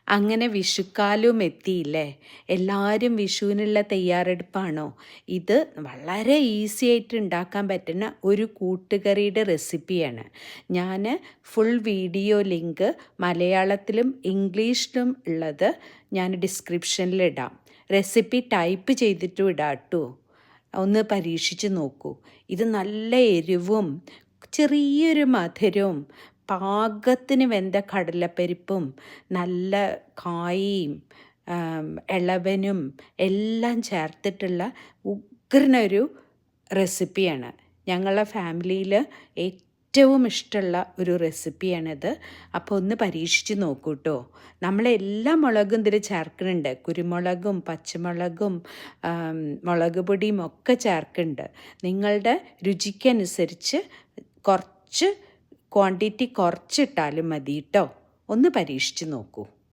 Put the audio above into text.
അങ്ങനെ വിഷുക്കാലവും എത്തിയില്ലേ? എല്ലാവരും വിഷുവിനുള്ള തയ്യാറെടുപ്പാണോ? ഇത് വളരെ ഈസി ആയിട്ട് ഉണ്ടാക്കാൻ പറ്റുന്ന ഒരു കൂട്ടുകറിയുടെ റെസിപ്പിയാണ്. ഞാൻ ഫുൾ വീഡിയോ ലിങ്ക് മലയാളത്തിലും ഇംഗ്ലീഷിലും ഉള്ളത് ഞാൻ ഡിസ്ക്രിപ്ഷനിലിടാം. റെസിപ്പി ടൈപ്പ് ചെയ്തിട്ടും ഇടാം കേട്ടോ. ഒന്ന് പരീക്ഷിച്ച് നോക്കൂ. ഇത് നല്ല എരിവും ചെറിയൊരു മധുരവും പാകത്തിന് വെന്ത കടലപ്പരിപ്പും നല്ല കായും ഇളവനും എല്ലാം ചേർത്തിട്ടുള്ള ഉഗ്രനൊരു റെസിപ്പിയാണ്. ഞങ്ങളുടെ ഫാമിലിയിൽ ഏറ്റവും ഇഷ്ടമുള്ള ഒരു റെസിപ്പിയാണിത്. അപ്പോൾ ഒന്ന് പരീക്ഷിച്ച് നോക്കൂ കേട്ടോ. നമ്മളെല്ലാ മുളകും ഇതിൽ ചേർക്കുന്നുണ്ട്. കുരുമുളകും പച്ചമുളകും മുളക് പൊടിയും ഒക്കെ ചേർക്കുന്നുണ്ട്. നിങ്ങളുടെ രുചിക്കനുസരിച്ച് കുറച്ച് ക്വാണ്ടിറ്റി കുറച്ചിട്ടാലും മതി കേട്ടോ. ഒന്ന് പരീക്ഷിച്ച് നോക്കൂ.